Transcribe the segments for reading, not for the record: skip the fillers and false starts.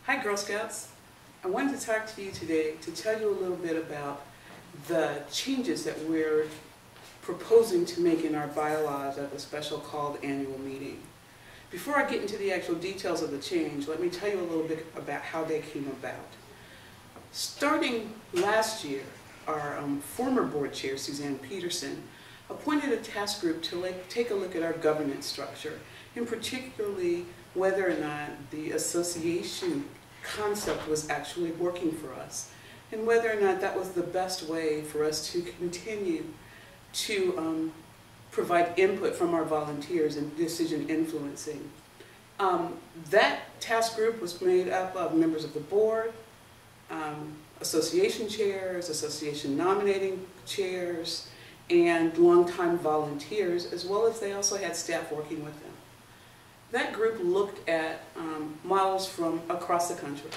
Hi Girl Scouts. I wanted to talk to you today to tell you a little bit about the changes that we're proposing to make in our bylaws at the special called annual meeting. Before I get into the actual details of the change, let me tell you a little bit about how they came about. Starting last year, our former board chair, Suzanne Peterson, appointed a task group to take a look at our governance structure, and particularly whether or not the association concept was actually working for us, and whether or not that was the best way for us to continue to provide input from our volunteers in decision influencing. That task group was made up of members of the board, association chairs, association nominating chairs, and longtime volunteers, as well as they also had staff working with them. That group looked at models from across the country.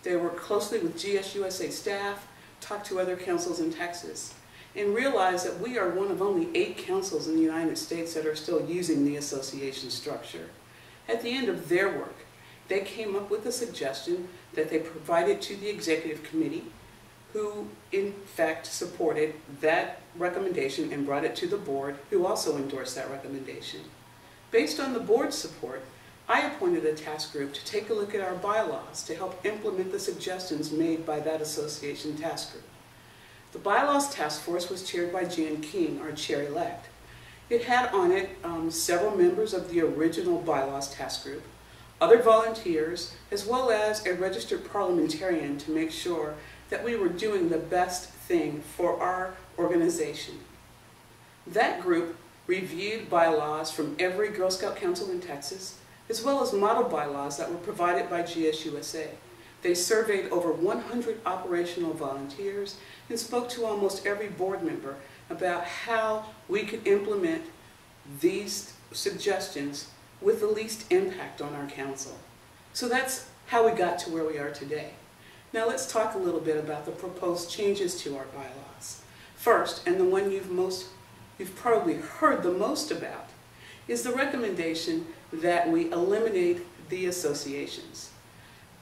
They worked closely with GSUSA staff, talked to other councils in Texas, and realized that we are one of only 8 councils in the United States that are still using the association structure. At the end of their work, they came up with a suggestion that they provided to the executive committee, who in fact supported that recommendation and brought it to the board, who also endorsed that recommendation. Based on the board's support, I appointed a task group to take a look at our bylaws to help implement the suggestions made by that association task group. The bylaws task force was chaired by Jan King, our chair-elect. It had on it several members of the original bylaws task group, other volunteers, as well as a registered parliamentarian to make sure that we were doing the best thing for our organization. That group reviewed bylaws from every Girl Scout council in Texas, as well as model bylaws that were provided by GSUSA. They surveyed over 100 operational volunteers and spoke to almost every board member about how we could implement these suggestions with the least impact on our council. So that's how we got to where we are today. Now let's talk a little bit about the proposed changes to our bylaws. First, and the one you've probably heard the most about, is the recommendation that we eliminate the associations.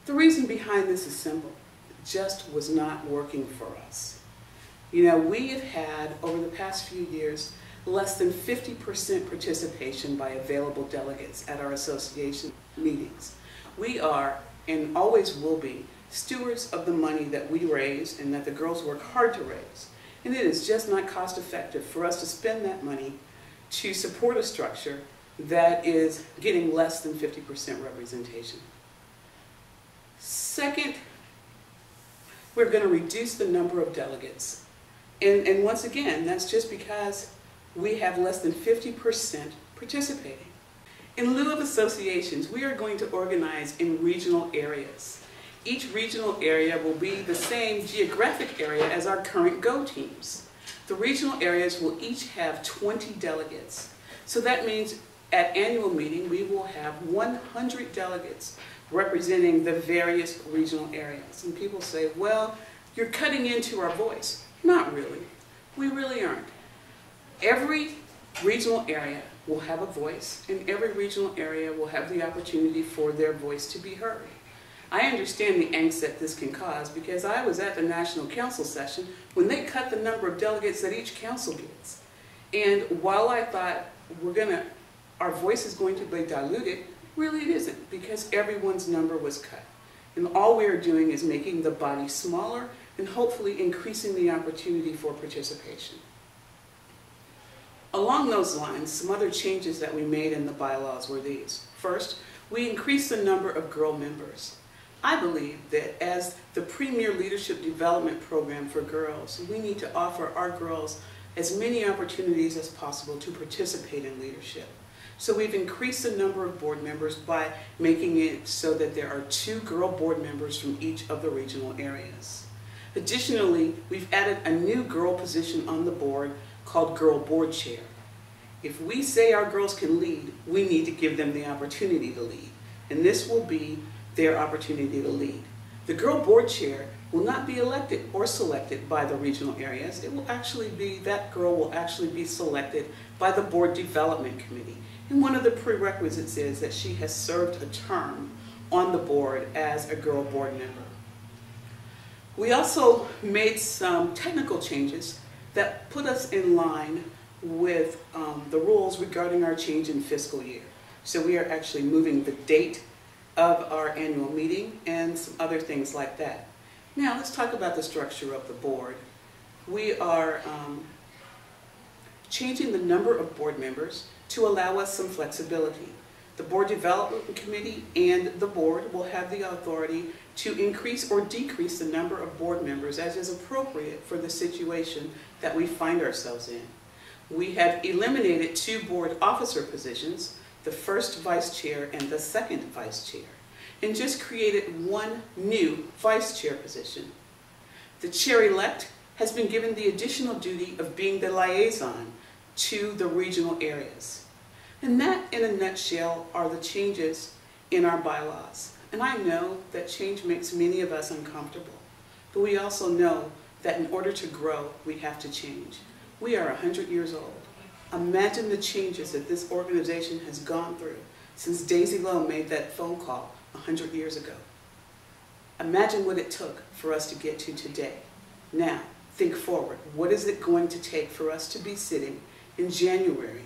The reason behind this is simple. It just was not working for us. You know, we have had, over the past few years, less than 50% participation by available delegates at our association meetings. We are, and always will be, stewards of the money that we raise and that the girls work hard to raise. And it is just not cost effective for us to spend that money to support a structure that is getting less than 50% representation. Second, we're going to reduce the number of delegates. And once again, that's just because we have less than 50% participating. In lieu of associations, we are going to organize in regional areas. Each regional area will be the same geographic area as our current GO teams. The regional areas will each have 20 delegates. So that means at annual meeting, we will have 100 delegates representing the various regional areas. And people say, well, you're cutting into our voice. Not really. We really aren't. Every regional area will have a voice, and every regional area will have the opportunity for their voice to be heard. I understand the angst that this can cause because I was at the National Council session when they cut the number of delegates that each council gets. And while I thought our voice is going to be diluted, really it isn't, because everyone's number was cut. And all we are doing is making the body smaller and hopefully increasing the opportunity for participation. Along those lines, some other changes that we made in the bylaws were these. First, we increased the number of girl members. I believe that as the premier leadership development program for girls, we need to offer our girls as many opportunities as possible to participate in leadership. So we've increased the number of board members by making it so that there are 2 girl board members from each of the regional areas. Additionally, we've added a new girl position on the board called Girl Board Chair. If we say our girls can lead, we need to give them the opportunity to lead. And this will be their opportunity to lead. The Girl Board Chair will not be elected or selected by the regional areas. It will actually be, that girl will actually be selected by the Board Development Committee. And one of the prerequisites is that she has served a term on the board as a girl board member. We also made some technical changes that put us in line with the rules regarding our change in fiscal year. So we are actually moving the date of our annual meeting and some other things like that. Now let's talk about the structure of the board. We are changing the number of board members to allow us some flexibility. The Board Development Committee and the board will have the authority to increase or decrease the number of board members as is appropriate for the situation that we find ourselves in. We have eliminated 2 board officer positions, the first vice chair and the second vice chair, and just created 1 new vice chair position. The chair-elect has been given the additional duty of being the liaison to the regional areas. And that, in a nutshell, are the changes in our bylaws. And I know that change makes many of us uncomfortable, but we also know that in order to grow, we have to change. We are 100 years old. Imagine the changes that this organization has gone through since Daisy Lowe made that phone call 100 years ago. Imagine what it took for us to get to today. Now, think forward. What is it going to take for us to be sitting in January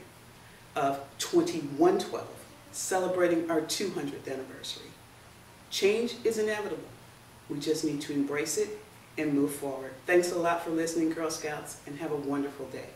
of 2112, celebrating our 200th anniversary? Change is inevitable. We just need to embrace it and move forward. Thanks a lot for listening, Girl Scouts, and have a wonderful day.